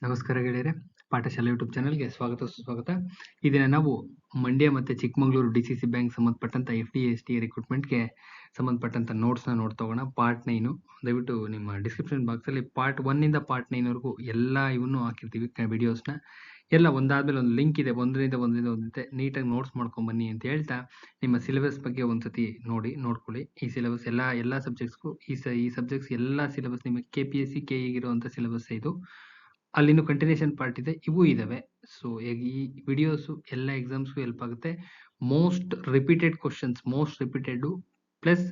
ನಮಸ್ಕಾರ ಗೆಳೆಯರೆ, ಪಾಠಶಾಲೆ ಯೂಟ್ಯೂಬ್ ಚಾನಲ್ಗೆ ಸ್ವಾಗತ ಸುಸ್ವಾಗತ. ಈ ದಿನ ನಾವು ಮಂಡ್ಯ ಮತ್ತೆ ಚಿಕ್ಕಮಗಳೂರು DCC ಬ್ಯಾಂಕ್ ಸಂಬಂಧಪಟ್ಟಂತ FD ST ರಿಕ್ರೂಟ್ಮೆಂಟ್ಗೆ ಸಂಬಂಧಪಟ್ಟಂತ ನೋಟ್ಸ್ನ ನೋಡ್ತೋಗೋಣ. ಪಾರ್ಟ್ 9 ದಯವಿಟ್ಟು ನಿಮ್ಮ ಡಿಸ್ಕ್ರಿಪ್ಷನ್ ಬಾಕ್ಸಲ್ಲಿ ಪಾರ್ಟ್ 1 ಇಂದ ಪಾರ್ಟ್ 9 ವರೆಗೂ ಎಲ್ಲ ಇವನ್ನು ಹಾಕಿರ್ತೀವಿ ವಿಡಿಯೋಸ್ನ. ಎಲ್ಲ ಒಂದಾದ್ಮೇಲೆ ಒಂದು ಲಿಂಕ್ ಇದೆ, ಒಂದರಿಂದ ನೀಟಾಗಿ ನೋಟ್ಸ್ ಮಾಡ್ಕೊಂಡ್ ಬನ್ನಿ ಅಂತ ಹೇಳ್ತಾ, ನಿಮ್ಮ ಸಿಲೆಬಸ್ ಬಗ್ಗೆ ಒಂದ್ಸತಿ ನೋಡ್ಕೊಳ್ಳಿ. ಈ ಸಿಲೆಬಸ್ ಎಲ್ಲ ಸಬ್ಜೆಕ್ಟ್ಸ್ಗೂ ಈ ಸಬ್ಜೆಕ್ಟ್ಸ್ ಎಲ್ಲ ಸಿಲೆಬಸ್ ನಿಮಗೆ KPSC KE ಇರುವಂತ ಸಿಲೆಬಸ್ ಇದು. ಅಲ್ಲಿನ್ನು ಕಂಟಿನ್ಯೂಷನ್ ಪಾರ್ಟ್ ಇದೆ, ಇವು ಇದಾವೆ. ಸೊ ಈ ವಿಡಿಯೋಸ್ ಎಲ್ಲ ಎಕ್ಸಾಮ್ಸ್ಗೂ ಹೆಲ್ಪ್ ಆಗುತ್ತೆ. Most repeated questions, most repeated plus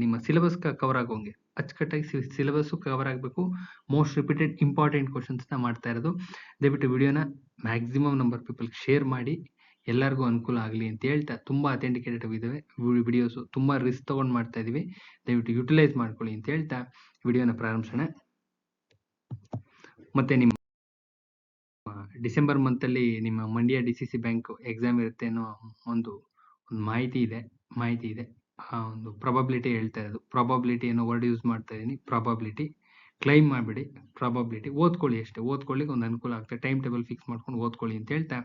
ನಿಮ್ಮ ಸಿಲೆಬಸ್ ಕವರ್ ಆಗೋಂಗೆ ಅಚ್ಚುಕಟ್ಟಾಗಿ ಸಿಲೆಬಸ್ ಕವರ್ ಆಗಬೇಕು. ಮೋಸ್ಟ್ ರಿಪೀಟೆಡ್ ಇಂಪಾರ್ಟೆಂಟ್ ಕ್ವಶನ್ಸ್ ನ ಮಾಡ್ತಾ ಇರೋದು. ದಯವಿಟ್ಟು ವಿಡಿಯೋನ ಮ್ಯಾಕ್ಸಿಮಮ್ ನಂಬರ್ ಪೀಪಲ್ ಶೇರ್ ಮಾಡಿ, ಎಲ್ಲರಿಗೂ ಅನುಕೂಲ ಆಗಲಿ ಅಂತ ಹೇಳ್ತಾ, ತುಂಬಾ ಅಥೆಂಟಿಕೇಟೆಡ್ ಇದಾವೆ ವಿಡಿಯೋಸ್, ತುಂಬಾ ರಿಸ್ಕ್ ತಗೊಂಡು ಮಾಡ್ತಾ ಇದೀವಿ, ದಯವಿಟ್ಟು ಯುಟಿಲೈಸ್ ಮಾಡ್ಕೊಳ್ಳಿ ಅಂತ ಹೇಳ್ತಾ ವಿಡಿಯೋನ ಪ್ರಾರಂಭಿಸೋಣ. ಮತ್ತೆ ನಿಮ್ಮ ಡಿಸೆಂಬರ್ ಮಂತ್ ಅಲ್ಲಿ ನಿಮ್ಮ ಮಂಡ್ಯ DCC ಬ್ಯಾಂಕ್ ಎಕ್ಸಾಮ್ ಇರುತ್ತೆ ಅನ್ನೋ ಒಂದು ಮಾಹಿತಿ ಇದೆ. ಆ ಒಂದು ಪ್ರಾಬಬಿಲಿಟಿ ಹೇಳ್ತಾ ಇರೋದು. ಪ್ರಾಬಬಿಲಿಟಿ ಅನ್ನೋ ವರ್ಡ್ ಯೂಸ್ ಮಾಡ್ತಾ ಇದೀನಿ. ಪ್ರಾಬಬಿಲಿಟಿ ಕ್ಲೈಮ್ ಮಾಡಬೇಡಿ, ಪ್ರಾಬಬಿಲಿಟಿ ಓದ್ಕೊಳ್ಳಿ ಅಷ್ಟೇ. ಓದ್ಕೊಳ್ಳಿ ಒಂದು ಅನುಕೂಲ ಆಗುತ್ತೆ. ಟೈಮ್ ಟೇಬಲ್ ಫಿಕ್ಸ್ ಮಾಡ್ಕೊಂಡು ಓದ್ಕೊಳ್ಳಿ ಅಂತ ಹೇಳ್ತಾ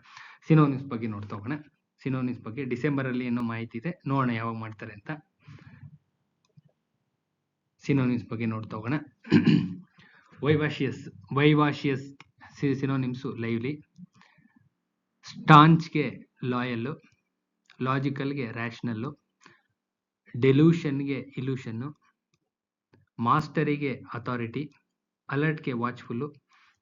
ಸಿನೋನಿಮ್ಸ್ ಬಗ್ಗೆ ನೋಡ್ತಾ ಹೋಗೋಣ. ಸಿನೋನಿಮ್ಸ್ ಬಗ್ಗೆ ಡಿಸೆಂಬರ್ ಅಲ್ಲಿ ಏನೋ ಮಾಹಿತಿ ಇದೆ, ನೋಡೋಣ ಯಾವಾಗ ಮಾಡ್ತಾರೆ ಅಂತ. ಸಿನೋನಿಮ್ಸ್ ಬಗ್ಗೆ ನೋಡ್ತಾ ಹೋಗೋಣ. Vivacious synonyms lively. ಸ್ಟಾಂಚ್ಗೆ ಲಾಯಲ್, ಲಾಜಿಕಲ್ಗೆ ರ್ಯಾಷನಲ್, ಡೆಲ್ಯೂಷನ್ಗೆ ಇಲ್ಯೂಷನ್, ಮಾಸ್ಟರಿಗೆ ಅಥಾರಿಟಿ, ಅಲರ್ಟ್ಗೆ ವಾಚ್ಫುಲ್.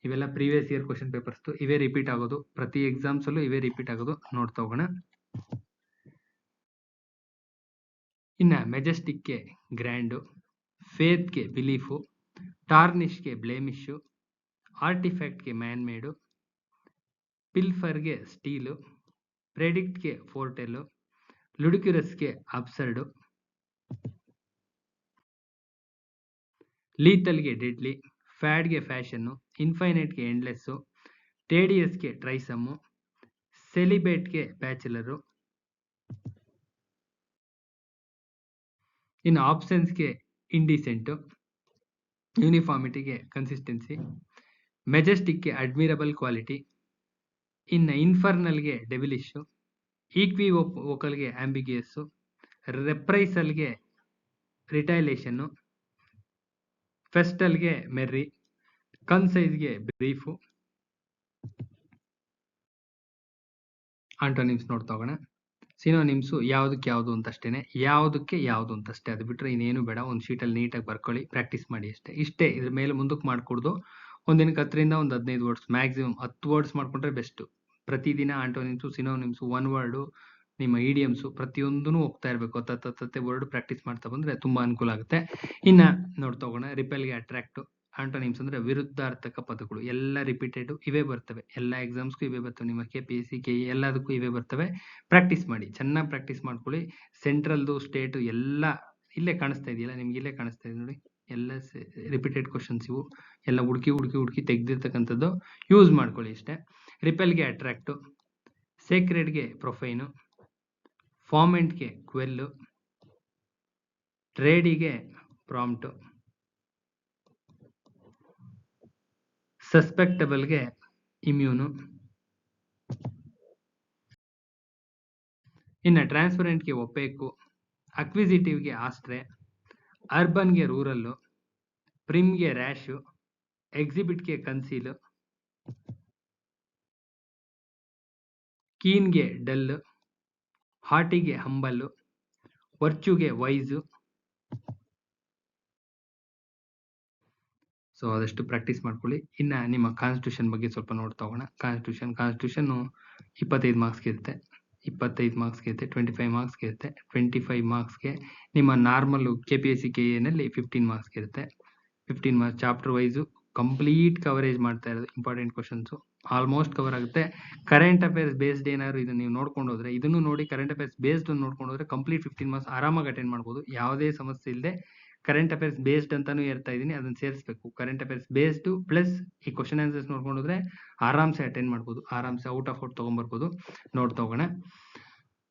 ಇವೆಲ್ಲ ಪ್ರೀವಿಯಸ್ ಇಯರ್ ಕ್ವಶನ್ ಪೇಪರ್ಸ್, ಇವೇ ರಿಪೀಟ್ ಆಗೋದು. ಪ್ರತಿ ಎಕ್ಸಾಮ್ಸ್ ಅಲ್ಲೂ ಇವೇ ರಿಪೀಟ್ ಆಗೋದು. ನೋಡ್ತಾ ಹೋಗೋಣ. ಇನ್ನ ಮೆಜೆಸ್ಟಿಕ್ಗೆ ಗ್ರ್ಯಾಂಡು, ಫೇತ್ಗೆ ಬಿಲೀಫು, ಟಾರ್ನಿಶ್ಗೆ ಬ್ಲೇಮಿಶು, ಆರ್ಟಿಫ್ಯಾಕ್ಟ್ಗೆ ಮ್ಯಾನ್ ಮೇಡು, ಪಿಲ್ಫರ್ಗೆ ಸ್ಟೀಲು, ಪ್ರೆಡಿಕ್ಟ್ಗೆ ಫೋರ್ಟೆಲ್ಲು, ಲುಡಿಕ್ಯುರಸ್ಗೆ ಅಬ್ಸರ್ಡು, ಲೀತಲ್ಗೆ ಡೆಡ್ಲಿ, ಫ್ಯಾಡ್ಗೆ ಫ್ಯಾಷನ್ನು, ಇನ್ಫೈನೈಟ್ಗೆ ಎಂಡ್ಲೆಸ್ಸು, ಟೇಡಿಯಸ್ಗೆ ಟ್ರೈಸಮ್ಮು, ಸೆಲಿಬೇಟ್ಗೆ ಬ್ಯಾಚುಲರು. ಇನ್ನು ಆಪ್ಷನ್ಸ್ಗೆ ಇಂಡಿಸೆಂಟು, ಯೂನಿಫಾರ್ಮಿಟಿಗೆ ಕನ್ಸಿಸ್ಟೆನ್ಸಿ, ಮೆಜೆಸ್ಟಿಕ್ಗೆ ಅಡ್ಮಿರಬಲ್ ಕ್ವಾಲಿಟಿ, ಇನ್ನು ಇನ್ಫರ್ನಲ್ಗೆ ಡೆವಿಲಿಶು, ಈಕ್ವಿ ವೋಕಲ್ಗೆ ಆಂಬಿಗಿಯಸ್ಸು, ರೆಪ್ರೈಸಲ್ಗೆ ರಿಟೈಲೇಷನ್ನು, ಫೆಸ್ಟಲ್ಗೆ ಮೆರ್ರಿ, ಕನ್ಸೈಸ್ಗೆ ಬ್ರೀಫು. ಆಂಟೋನಿಮ್ಸ್ ನೋಡ್ತಾ ಹೋಗೋಣ. ಸಿನೋನಿಮ್ಸು ಯಾವುದಕ್ಕೆ ಯಾವುದು ಅಂತಷ್ಟೇನೆ, ಯಾವುದಕ್ಕೆ ಯಾವುದು ಅಂತಷ್ಟೇ. ಅದು ಬಿಟ್ಟರೆ ಇನ್ನೇನು ಬೇಡ. ಒಂದು ಶೀಟಲ್ಲಿ ನೀಟಾಗಿ ಬರ್ಕೊಳ್ಳಿ, ಪ್ರಾಕ್ಟೀಸ್ ಮಾಡಿ ಇಷ್ಟೇ. ಇದ್ರ ಮೇಲೆ ಮುಂದಕ್ಕೆ ಮಾಡ್ಕೊಡ್ದು ಒಂದಿನಕ್ಕೆ 10ರಿಂದ 15 ವರ್ಡ್ಸ್, ಮ್ಯಾಕ್ಸಿಮಮ್ 10 ವರ್ಡ್ಸ್ ಮಾಡ್ಕೊಂಡ್ರೆ ಬೆಸ್ಟ್. ಪ್ರತಿದಿನ ಆಂಟೋನಿಮ್ಸು, ಸಿನೋನಿಮ್ಸು, 1 ವರ್ಡು, ನಿಮ್ಮ ಇಡಿಯಮ್ಸು ಪ್ರತಿಯೊಂದೂ ಹೋಗ್ತಾ ಇರಬೇಕು. 10 ವರ್ಡ್ ಪ್ರಾಕ್ಟೀಸ್ ಮಾಡ್ತಾ ಬಂದ್ರೆ ತುಂಬಾ ಅನುಕೂಲ ಆಗುತ್ತೆ. ಇನ್ನ ನೋಡ್ತಾ ಹೋಗೋಣ. ರಿಪೆಲ್ಗೆ ಅಟ್ರಾಕ್ಟ್. ಆಂಟೋನಿಮ್ಸ್ ಅಂದ್ರೆ ವಿರುದ್ಧಾರ್ಥಕ ಪದಗಳು. ಎಲ್ಲ ರಿಪೀಟೆಡ್ ಇವೇ ಬರ್ತವೆ. ಎಲ್ಲ ಎಕ್ಸಾಮ್ಸ್ಗೂ ಇವೇ ಬರ್ತವೆ. ನಿಮ್ಮ KPSC KE ಎಲ್ಲದಕ್ಕೂ ಇವೇ ಬರ್ತವೆ. ಪ್ರಾಕ್ಟೀಸ್ ಮಾಡಿ, ಚೆನ್ನಾಗಿ ಪ್ರಾಕ್ಟೀಸ್ ಮಾಡ್ಕೊಳ್ಳಿ. ಸೆಂಟ್ರಲ್ದು ಸ್ಟೇಟು ಎಲ್ಲ ಇಲ್ಲೇ ಕಾಣಿಸ್ತಾ ಇದೆಯಲ್ಲ ನಿಮ್ಗೆ, ಇಲ್ಲೇ ಕಾಣಿಸ್ತಾ ಇದೆ ನೋಡಿ. ಎಲ್ಲ ರಿಪೀಟೆಡ್ ಕ್ವಶನ್ಸ್ ಇವು. ಎಲ್ಲ ಹುಡುಕಿ ತೆಗೆದಿರ್ತಕ್ಕಂಥದ್ದು ಯೂಸ್ ಮಾಡ್ಕೊಳ್ಳಿ ಇಷ್ಟೇ. ರಿಪೆಲ್ಗೆ ಅಟ್ರಾಕ್ಟು, ಸೇಕ್ರೆಡ್ಗೆ ಪ್ರೊಫೈನು, ಫಾರ್ಮೆಂಟ್ಗೆ ಕ್ವೆಲ್ಲು, ಟ್ರೇಡಿಗೆ ಪ್ರಾಂಪ್ಟು, ಸಸ್ಪೆಕ್ಟಬಲ್ಗೆ ಇಮ್ಯೂನು, ಇನ್ನು ಟ್ರಾನ್ಸ್ಪರೆಂಟ್ಗೆ ಒಪೇಕು, ಅಕ್ವಿಸಿಟಿವ್ಗೆ ಆಸ್ಟ್ರೆ, ಅರ್ಬನ್ಗೆ ರೂರಲ್ಲು, ಪ್ರಿಮ್ಗೆ ರ್ಯಾಶು, ಎಕ್ಸಿಬಿಟ್ಗೆ ಕನ್ಸೀಲು, ಕೀನ್ಗೆ ಡಲ್ಲು, ಹಾಟಿಗೆ ಹಂಬಲ್ಲು, ವರ್ಚುಗೆ ವೈಸು. ಸೊ ಆದಷ್ಟು ಪ್ರಾಕ್ಟೀಸ್ ಮಾಡ್ಕೊಳ್ಳಿ. ಇನ್ನ ನಿಮ್ಮ ಕಾನ್ಸ್ಟಿಟ್ಯೂಷನ್ ಬಗ್ಗೆ ಸ್ವಲ್ಪ ನೋಡ್ತಾ ಹೋಗೋಣ. ಕಾನ್ಸ್ಟಿಟ್ಯೂಷನ್ 25 ಮಾರ್ಕ್ಸ್ಗೆ ಇರುತ್ತೆ. 25 ಮಾರ್ಕ್ಸ್ಗೆ ಇರುತ್ತೆ, 25 ಮಾರ್ಕ್ಸ್ಗೆ ಇರುತ್ತೆ. 25 ಮಾರ್ಕ್ಸ್ಗೆ ನಿಮ್ಮ ನಾರ್ಮಲ್ KPSC KE ನಲ್ಲಿ 15 ಮಾರ್ಕ್ಸ್ಗೆ ಇರುತ್ತೆ. 15 marks chapter wise complete coverage ಮಾಡ್ತಾ ಇರೋದು. ಇಂಪಾರ್ಟೆಂಟ್ ಕ್ವಶನ್ಸ್ ಆಲ್ಮೋಸ್ಟ್ ಕವರ್ ಆಗುತ್ತೆ. ಕರೆಂಟ್ ಅಫೇರ್ಸ್ ಬೇಸ್ಡ್ ಏನಾದ್ರು ಇದನ್ನ ನೀವು ನೋಡ್ಕೊಂಡು ಹೋದ್ರೆ, ಇದನ್ನು ನೋಡಿ ಕರೆಂಟ್ ಅಫೇರ್ಸ್ ಬೇಸ್ಡ್ ನೋಡ್ಕೊಂಡು ಹೋದ್ರೆ ಕಂಪ್ಲೀಟ್ 15 ಮಾರ್ಕ್ಸ್ ಆರಾಮಾಗಿ ಅಟೆಂಡ್ ಮಾಡ್ಬೋದು, ಯಾವುದೇ ಸಮಸ್ಯೆ ಇಲ್ಲದೆ. ಕರೆಂಟ್ ಅಫೇರ್ಸ್ ಬೇಸ್ಡ್ ಅಂತಾನು ಹೇಳ್ತಾ ಇದೀನಿ, ಅದನ್ನ ಸೇರಿಸಬೇಕು. ಕರೆಂಟ್ ಅಫೇರ್ಸ್ ಬೇಸ್ಡ್ ಪ್ಲಸ್ ಈ ಕ್ವಶನ್ ಆನ್ಸರ್ಸ್ ನೋಡ್ಕೊಂಡ್ರೆ ಆರಾಮ್ಸೆ ಅಟೆಂಡ್ ಮಾಡ್ಬೋದು, ಆರಾಮ್ಸೆ ಔಟ್ ಆಫ್ ಔಟ್ ತಗೊಂಡ್ಬರ್ಬೋದು. ನೋಡ್ತಾ ಹೋಗೋಣ.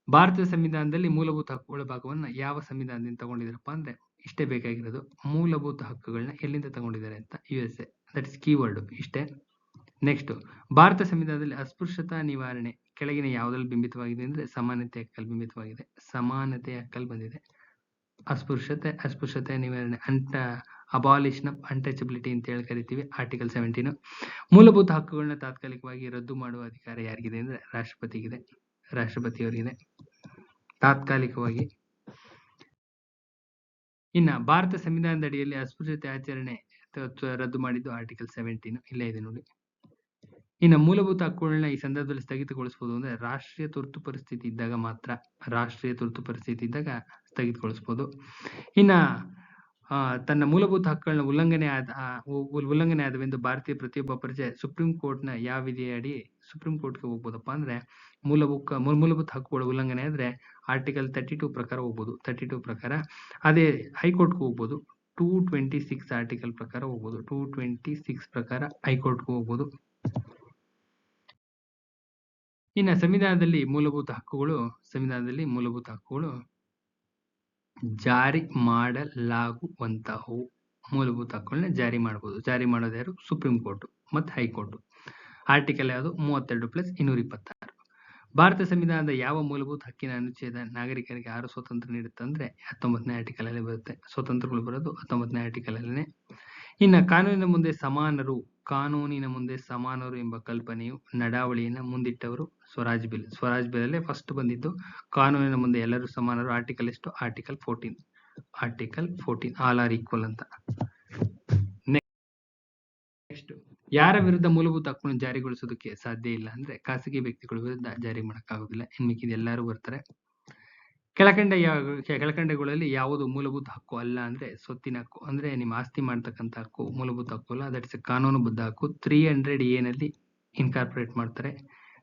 ಭಾರತೀಯ ಸಂವಿಧಾನದಲ್ಲಿ ಮೂಲಭೂತ ಹಕ್ಕುಗಳ ಭಾಗವನ್ನ ಯಾವ ಸಂವಿಧಾನದಿಂದ ತಗೊಂಡಿದಾರಪ್ಪ ಅಂದ್ರೆ, ಇಷ್ಟೇ ಬೇಕಾಗಿರೋದು. ಮೂಲಭೂತ ಹಕ್ಕುಗಳನ್ನ ಎಲ್ಲಿಂದ ತಗೊಂಡಿದ್ದಾರೆ ಅಂತ, USA. ದಟ್ ಇಸ್ ಕೀವರ್ಡ್ ಇಷ್ಟೇ. ನೆಕ್ಸ್ಟ್, ಭಾರತ ಸಂವಿಧಾನದಲ್ಲಿ ಅಸ್ಪೃಶ್ಯತಾ ನಿವಾರಣೆ ಕೆಳಗಿನ ಯಾವುದ್ರಲ್ಲಿ ಬಿಂಬಿತವಾಗಿದೆ ಅಂದ್ರೆ ಸಮಾನತೆ ಹಕ್ಕಲ್ಲಿ ಬಿಂಬಿತವಾಗಿದೆ. ಸಮಾನತೆ ಹಕ್ಕಲ್ಲಿ ಬಂದಿದೆ. ಅಸ್ಪೃಶ್ಯತೆ ನಿವಾರಣೆ ಅಬಾಲಿಷನ್ ಆಫ್ ಅನ್ಟಚಬಿಲಿಟಿ ಅಂತ ಹೇಳಿ ಕರಿತೀವಿ. ಆರ್ಟಿಕಲ್ 17. ಮೂಲಭೂತ ಹಕ್ಕುಗಳನ್ನ ತಾತ್ಕಾಲಿಕವಾಗಿ ರದ್ದು ಮಾಡುವ ಅಧಿಕಾರ ಯಾರಿಗಿದೆ ಅಂದ್ರೆ ರಾಷ್ಟ್ರಪತಿಯವರಿಗಿದೆ ತಾತ್ಕಾಲಿಕವಾಗಿ. ಇನ್ನ ಭಾರತ ಸಂವಿಧಾನದ ಅಡಿಯಲ್ಲಿ ಅಸ್ಪೃಶ್ಯತೆ ಆಚರಣೆ ರದ್ದು ಮಾಡಿದ್ದು ಆರ್ಟಿಕಲ್ 17 ಇಲ್ಲೇ ಇದೆ ನೋಡಿ. ಇನ್ನು ಮೂಲಭೂತ ಹಕ್ಕುಗಳನ್ನ ಈ ಸಂದರ್ಭದಲ್ಲಿ ಸ್ಥಗಿತಗೊಳಿಸಬಹುದು ಅಂದ್ರೆ ರಾಷ್ಟ್ರೀಯ ತುರ್ತು ಪರಿಸ್ಥಿತಿ ಇದ್ದಾಗ ಮಾತ್ರ. ಸ್ಥಗಿತಗೊಳಿಸಬಹುದು. ಇನ್ನ ತನ್ನ ಮೂಲಭೂತ ಹಕ್ಕುಗಳನ್ನ ಉಲ್ಲಂಘನೆ ಆದವೆಂದು ಭಾರತೀಯ ಪ್ರತಿಯೊಬ್ಬ ಪ್ರಜೆ ಸುಪ್ರೀಂ ಕೋರ್ಟ್ನ ಯಾವ ವಿಧಿಯಡಿ ಸುಪ್ರೀಂ ಕೋರ್ಟ್ಗೆ ಹೋಗ್ಬೋದಪ್ಪ ಅಂದ್ರೆ ಮೂಲಭೂತ ಹಕ್ಕುಗಳ ಉಲ್ಲಂಘನೆ ಆದ್ರೆ ಆರ್ಟಿಕಲ್ 32 ಪ್ರಕಾರ ಹೋಗ್ಬೋದು. 32 ಪ್ರಕಾರ. ಅದೇ ಹೈಕೋರ್ಟ್ಗೆ ಹೋಗ್ಬೋದು. 226 ಆರ್ಟಿಕಲ್ ಪ್ರಕಾರ ಹೋಗ್ಬೋದು. 226 ಪ್ರಕಾರ ಹೈಕೋರ್ಟ್ಗೆ ಹೋಗ್ಬೋದು. ಇನ್ನು ಸಂವಿಧಾನದಲ್ಲಿ ಮೂಲಭೂತ ಹಕ್ಕುಗಳು ಜಾರಿ ಮಾಡಲಾಗುವಂತಹವು. ಮೂಲಭೂತ ಹಕ್ಕುಗಳನ್ನ ಜಾರಿ ಮಾಡಬಹುದು. ಜಾರಿ ಮಾಡೋದು ಯಾರು? ಸುಪ್ರೀಂ ಕೋರ್ಟ್ ಮತ್ತು ಹೈಕೋರ್ಟ್. ಆರ್ಟಿಕಲ್ ಯಾವುದು? 32+226. ಭಾರತ ಸಂವಿಧಾನದ ಯಾವ ಮೂಲಭೂತ ಹಕ್ಕಿನ ಅನುಚ್ಛೇದ ನಾಗರಿಕರಿಗೆ 6 ಸ್ವಾತಂತ್ರ್ಯ ನೀಡುತ್ತೆ ಅಂದ್ರೆ 19ನೇ ಆರ್ಟಿಕಲ್ ಅಲ್ಲಿ ಬರುತ್ತೆ. ಸ್ವಾತಂತ್ರ್ಯಗಳು ಬರೋದು 19ನೇ ಆರ್ಟಿಕಲ್ ಅಲ್ಲೇ. ಇನ್ನು ಕಾನೂನಿನ ಮುಂದೆ ಸಮಾನರು ಎಂಬ ಕಲ್ಪನೆಯು ನಡಾವಳಿಯನ್ನ ಮುಂದಿಟ್ಟವರು ಸ್ವರಾಜ್ ಬಿಲ್. ಸ್ವರಾಜ್ ಬಿಲ್ ಅಲ್ಲೇ ಫಸ್ಟ್ ಬಂದಿದ್ದು ಕಾನೂನಿನ ಮುಂದೆ ಎಲ್ಲರೂ ಸಮಾನರು. ಆರ್ಟಿಕಲ್ ಎಷ್ಟು? ಆರ್ಟಿಕಲ್ 14. ಆಲ್ ಆರ್ ಈಕ್ವಲ್ ಅಂತ. ನೆಕ್ಸ್ಟ್, ಯಾರ ವಿರುದ್ಧ ಮೂಲಭೂತ ಹಕ್ಕುಗಳನ್ನು ಜಾರಿಗೊಳಿಸೋದಕ್ಕೆ ಸಾಧ್ಯ ಇಲ್ಲ ಅಂದ್ರೆ ಖಾಸಗಿ ವ್ಯಕ್ತಿಗಳ ವಿರುದ್ಧ ಜಾರಿ ಮಾಡಕ್ಕಾಗೋದಿಲ್ಲ. ಇನ್ನು ಮಿಕ್ಕಿದ ಎಲ್ಲರೂ ಬರ್ತಾರೆ. ಕೆಳಕಂಡಗಳಲ್ಲಿ ಯಾವುದು ಮೂಲಭೂತ ಹಕ್ಕು ಅಲ್ಲ ಅಂದ್ರೆ ಸ್ವತ್ತಿನ ಹಕ್ಕು. ಅಂದ್ರೆ ನಿಮ್ಮ ಆಸ್ತಿ ಮಾಡ್ತಕ್ಕಂಥ ಹಕ್ಕು ಮೂಲಭೂತ ಹಕ್ಕು ಅಲ್ಲ. ದಟ್ ಇಸ್ ಕಾನೂನುಬದ್ಧ ಹಕ್ಕು. 300A ನಲ್ಲಿ ಇನ್ಕಾರ್ಪೊರೇಟ್ ಮಾಡ್ತಾರೆ.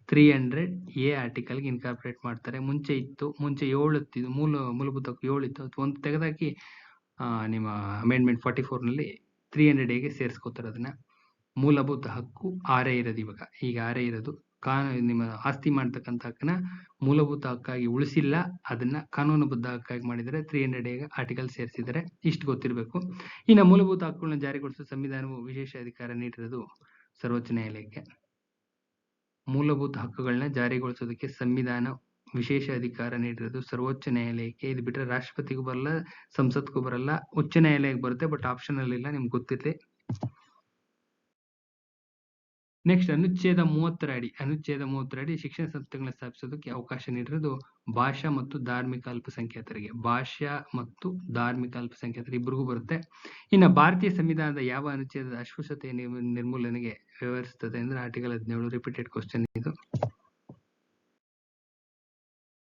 300A ಆರ್ಟಿಕಲ್ಗೆ ಇನ್ಕಾರ್ಪೊರೇಟ್ ಮಾಡ್ತಾರೆ. ಮುಂಚೆ 7 ಇತ್ತು. ಮೂಲಭೂತ ಹಕ್ಕು 7 ಇತ್ತು. ಅದು ಒಂದು ತೆಗೆದಾಕಿ ನಿಮ್ಮ ಅಮೆಂಡ್ಮೆಂಟ್ 44 ನಲ್ಲಿ 300Aಗೆ ಸೇರಿಸ್ಕೋತಾರೆ. ಅದನ್ನ ಮೂಲಭೂತ ಹಕ್ಕು 6 ಇರೋದು ಇವಾಗ. ಈಗ 6 ಇರೋದು. ನಿಮ್ಮ ಆಸ್ತಿ ಮಾಡ್ತಕ್ಕಂಥ ಹಕ್ಕನ್ನ ಮೂಲಭೂತ ಹಕ್ಕಾಗಿ ಉಳಿಸಿಲ್ಲ, ಅದನ್ನ ಕಾನೂನುಬದ್ಧ ಹಕ್ಕಾಗಿ ಮಾಡಿದರೆ 300A ಆರ್ಟಿಕಲ್ ಸೇರಿಸಿದರೆ. ಇಷ್ಟು ಗೊತ್ತಿರಬೇಕು. ಇನ್ನು ಮೂಲಭೂತ ಹಕ್ಕುಗಳನ್ನ ಜಾರಿಗೊಳಿಸುವ ಸಂವಿಧಾನವು ವಿಶೇಷ ಅಧಿಕಾರ ನೀಡಿರೋದು ಸರ್ವೋಚ್ಚ ನ್ಯಾಯಾಲಯಕ್ಕೆ. ಮೂಲಭೂತ ಹಕ್ಕುಗಳನ್ನ ಜಾರಿಗೊಳಿಸೋದಕ್ಕೆ ಸಂವಿಧಾನ ವಿಶೇಷ ಅಧಿಕಾರ ನೀಡಿರೋದು ಸರ್ವೋಚ್ಚ ನ್ಯಾಯಾಲಯಕ್ಕೆ. ಇದು ಬಿಟ್ಟರೆ ರಾಷ್ಟ್ರಪತಿಗೂ ಬರಲ್ಲ, ಸಂಸತ್ಗೂ ಬರಲ್ಲ, ಉಚ್ಚ ನ್ಯಾಯಾಲಯಕ್ಕೆ ಬರುತ್ತೆ. ಬಟ್ ಆಪ್ಷನಲ್ ಇಲ್ಲ, ನಿಮ್ಗೆ ಗೊತ್ತಿರಲಿ. ನೆಕ್ಸ್ಟ್, ಅನುಚ್ಛೇದ 30 ಅಡಿ ಶಿಕ್ಷಣ ಸಂಸ್ಥೆಗಳನ್ನ ಸ್ಥಾಪಿಸೋದಕ್ಕೆ ಅವಕಾಶ ನೀಡಿರೋದು ಭಾಷಾ ಮತ್ತು ಧಾರ್ಮಿಕ ಅಲ್ಪಸಂಖ್ಯಾತರಿಗೆ. ಇಬ್ಬರಿಗೂ ಬರುತ್ತೆ. ಇನ್ನು ಭಾರತೀಯ ಸಂವಿಧಾನದ ಯಾವ ಅನುಚ್ಛೇದದ ಅಸ್ಪೃಶ್ಯತೆಯ ನಿರ್ಮೂಲನೆಗೆ ವ್ಯವಹರಿಸುತ್ತದೆ ಅಂದ್ರೆ ಆರ್ಟಿಕಲ್ 17. ರಿಪೀಟೆಡ್ ಕ್ವಶನ್ ಇದು.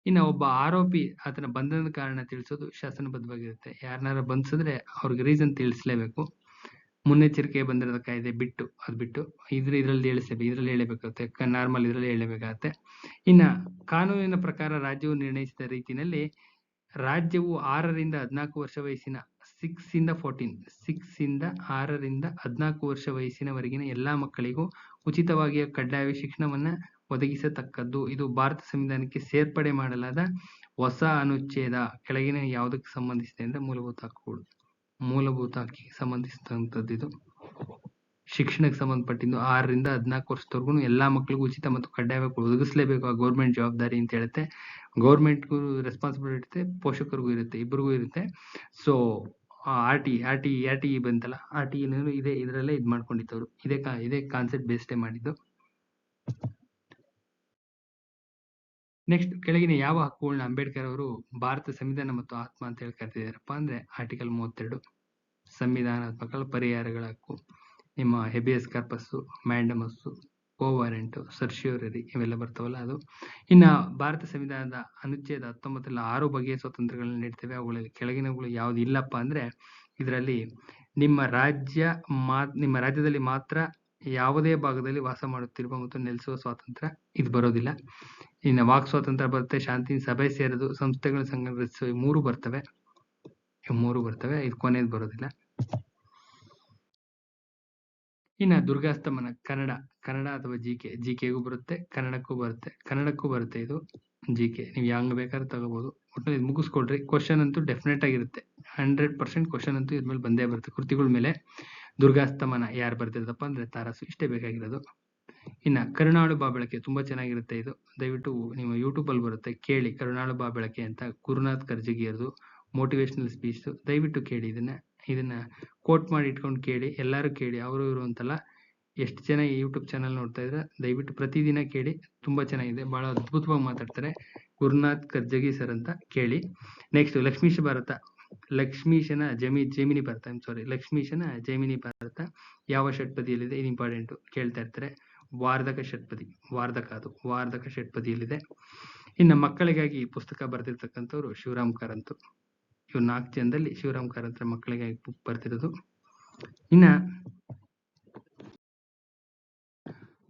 ಇನ್ನು ಒಬ್ಬ ಆರೋಪಿ ಆತನ ಬಂಧನದ ಕಾರಣ ತಿಳಿಸೋದು ಶಾಸನಬದ್ಧವಾಗಿರುತ್ತೆ. ಯಾರನ್ನಾರ ಬಂಧಿಸಿದ್ರೆ ಅವ್ರಿಗೆ ರೀಸನ್ ತಿಳಿಸ್ಲೇಬೇಕು. ಮುನ್ನೆಚ್ಚರಿಕೆ ಬಂದಿರೋದ ಕಾಯ್ದೆ ಬಿಟ್ಟು ಇದ್ರಲ್ಲಿ ಹೇಳಬೇಕಾಗುತ್ತೆ. ನಾರ್ಮಲ್ ಇದ್ರಲ್ಲಿ ಹೇಳಬೇಕಾಗತ್ತೆ. ಇನ್ನ ಕಾನೂನಿನ ಪ್ರಕಾರ ರಾಜ್ಯವು ನಿರ್ಣಯಿಸಿದ ರೀತಿಯಲ್ಲಿ ರಾಜ್ಯವು 6 ರಿಂದ 14 ವರ್ಷ ವಯಸ್ಸಿನ 6 ಇಂದ 6 ರಿಂದ 14 ವರ್ಷ ವಯಸ್ಸಿನವರೆಗಿನ ಎಲ್ಲಾ ಮಕ್ಕಳಿಗೂ ಉಚಿತವಾಗಿ ಕಡ್ಡಾಯ ಶಿಕ್ಷಣವನ್ನ ಒದಗಿಸತಕ್ಕದ್ದು. ಇದು ಭಾರತ ಸಂವಿಧಾನಕ್ಕೆ ಸೇರ್ಪಡೆ ಮಾಡಲಾದ ಹೊಸ ಅನುಚ್ಛೇದ. ಕೆಳಗಿನ ಯಾವುದಕ್ಕೆ ಸಂಬಂಧಿಸಿದೆ ಅಂದ್ರೆ ಮೂಲಭೂತ ಹಕ್ಕುಗಳು. ಮೂಲಭೂತ ಹಕ್ಕಿಗೆ ಸಂಬಂಧಿಸಿದಂಥದ್ದು ಇದು. ಶಿಕ್ಷಣಕ್ಕೆ ಸಂಬಂಧಪಟ್ಟಿದ್ದು 6 ರಿಂದ 14 ವರ್ಷದವರೆಗೂ ಎಲ್ಲಾ ಮಕ್ಕಳಿಗೂ ಉಚಿತ ಮತ್ತು ಕಡ್ಡಾಯವಾಗಿ ಒದಗಿಸಲೇಬೇಕು. ಗೌರ್ಮೆಂಟ್ ಜವಾಬ್ದಾರಿ ಅಂತ ಹೇಳುತ್ತೆ. ಗೌರ್ಮೆಂಟ್ಗೂ ರೆಸ್ಪಾನ್ಸಿಬಿಲಿಟಿ ಇರುತ್ತೆ, ಪೋಷಕರಿಗೂ ಇರುತ್ತೆ, ಇಬ್ಬರಿಗೂ ಇರುತ್ತೆ. ಸೊ RTE ಬಂತಲ್ಲ, RTE ಇದರಲ್ಲೇ ಮಾಡ್ಕೊಂಡಿದ್ದವರು. ಇದೇ ಕಾನ್ಸೆಪ್ಟ್ ಬೇಸ್ಡೇ ಮಾಡಿದ್ದು. ನೆಕ್ಸ್ಟ್, ಕೆಳಗಿನ ಯಾವ ಹಕ್ಕುಗಳನ್ನ ಅಂಬೇಡ್ಕರ್ ಅವರು ಭಾರತ ಸಂವಿಧಾನ ಮತ್ತು ಆತ್ಮ ಅಂತ ಹೇಳಿ ಕರೆದಿದ್ದಾರಪ್ಪ ಅಂದ್ರೆ ಆರ್ಟಿಕಲ್ 32 ಸಂವಿಧಾನಾತ್ಮಕ ಪರಿಹಾರಗಳ ಹಕ್ಕು. ನಿಮ್ಮ ಹೆಬಿಯಸ್ ಕಾರ್ಪಸ್, ಮ್ಯಾಂಡಮಸ್, ಕೋವಾರೆಂಟ್, ಸರ್ಶಿಯೋರರಿ ಇವೆಲ್ಲ ಬರ್ತಾವಲ್ಲ ಅದು. ಇನ್ನ ಭಾರತ ಸಂವಿಧಾನದ ಅನುಚ್ಛೇದ 19 6 ಬಗೆಯ ಸ್ವಾತಂತ್ರ್ಯಗಳನ್ನ ನೀಡ್ತೇವೆ. ಅವುಗಳಲ್ಲಿ ಕೆಳಗಿನವುಗಳು ಯಾವ್ದು ಇಲ್ಲಪ್ಪ ಅಂದ್ರೆ ಇದರಲ್ಲಿ ನಿಮ್ಮ ರಾಜ್ಯದಲ್ಲಿ ಮಾತ್ರ ಯಾವುದೇ ಭಾಗದಲ್ಲಿ ವಾಸ ಮಾಡುತ್ತಿರುವ ಮತ್ತು ನೆಲೆಸುವ ಸ್ವಾತಂತ್ರ್ಯ ಇದು ಬರೋದಿಲ್ಲ. ಇನ್ನು ವಾಕ್ ಸ್ವಾತಂತ್ರ್ಯ ಬರುತ್ತೆ, ಶಾಂತಿ ಸಭೆ ಸೇರೋದು, ಸಂಸ್ಥೆಗಳ ಸಂಘಟಿಸುವ 3 ಬರ್ತವೆ. ಇದು ಕೊನೆಯದು ಬರೋದಿಲ್ಲ. ಇನ್ನ ದುರ್ಗಾಸ್ತಮನ ಕನ್ನಡ ಅಥವಾ ಜಿಕೆಗೂ ಬರುತ್ತೆ, ಕನ್ನಡಕ್ಕೂ ಬರುತ್ತೆ ಇದು ಜಿಕೆ. ನೀವು ಹೆಂಗ್ ಬೇಕಾದ್ರೂ ತಗೋಬಹುದು. ಒಟ್ಟಿನಲ್ಲಿ ಮುಗಿಸ್ಕೊಡ್ರಿ. ಕ್ವಶನ್ ಅಂತೂ ಡೆಫಿನೆಟ್ ಆಗಿರುತ್ತೆ. 100% ಕ್ವಶನ್ ಅಂತೂ ಇದ್ಮೇಲೆ ಬಂದೇ ಬರುತ್ತೆ. ಕೃತಿಗಳ ಮೇಲೆ ದುರ್ಗಾಸ್ತಮನ ಯಾರು ಬರ್ತಿರೋದಪ್ಪ ಅಂದ್ರೆ ತಾರಾಸು. ಇಷ್ಟೇ ಬೇಕಾಗಿರೋದು. ಇನ್ನ ಕರುಣಾಳು ಬಾ ಬೆಳಕೆ ತುಂಬಾ ಚೆನ್ನಾಗಿರುತ್ತೆ ಇದು. ದಯವಿಟ್ಟು ನೀವು ಯೂಟ್ಯೂಬ್ ಅಲ್ಲಿ ಬರುತ್ತೆ, ಕೇಳಿ. ಕರುಣಾಳು ಬಾ ಬೆಳಕೆ ಅಂತ ಗುರುನಾಥ್ ಕರ್ಜಗಿಯರ್ದು ಮೋಟಿವೇಶನಲ್ ಸ್ಪೀಚ್. ದಯವಿಟ್ಟು ಕೇಳಿ ಇದನ್ನ ಕೋಟ್ ಮಾಡಿ ಇಟ್ಕೊಂಡು ಕೇಳಿ. ಎಲ್ಲರೂ ಕೇಳಿ, ಅವರು ಇವರು ಅಂತಲ್ಲ, ಎಷ್ಟು ಜನ ಯೂಟ್ಯೂಬ್ ಚಾನಲ್ ನೋಡ್ತಾ ಇದ್ರೆ ದಯವಿಟ್ಟು ಪ್ರತಿದಿನ ಕೇಳಿ. ತುಂಬಾ ಚೆನ್ನಾಗಿದೆ, ಬಹಳ ಅದ್ಭುತವಾಗಿ ಮಾತಾಡ್ತಾರೆ ಗುರುನಾಥ್ ಕರ್ಜಗಿ ಸರ್ ಅಂತ. ಕೇಳಿ. ನೆಕ್ಸ್ಟ್ ಲಕ್ಷ್ಮೀಶ ಭಾರತ, ಲಕ್ಷ್ಮೀಶನ ಜೈಮಿನಿ ಭಾರತ, ಲಕ್ಷ್ಮೀಶನ ಜೈಮಿನಿ ಭಾರತ ಯಾವ ಷಟ್ಪದಿಯಲ್ಲಿದೆ? ಇದು ಇಂಪಾರ್ಟೆಂಟ್, ಕೇಳ್ತಾ ಇರ್ತಾರೆ. ವಾರ್ಧಕ ಷಟ್ಪದಿ, ವಾರ್ಧಕ ಷಟ್ಪದಿಯಲ್ಲಿದೆ. ಇನ್ನು ಮಕ್ಕಳಿಗಾಗಿ ಪುಸ್ತಕ ಬರೆದಿರ್ತಕ್ಕಂಥವ್ರು ಶಿವರಾಮ್ ಕಾರಂತ್. ಇವ್ 4 ಜನದಲ್ಲಿ ಶಿವರಾಮ್ ಕಾರಂತ್ ಮಕ್ಕಳಿಗಾಗಿ ಬುಕ್ ಬರ್ತಿರೋದು. ಇನ್ನ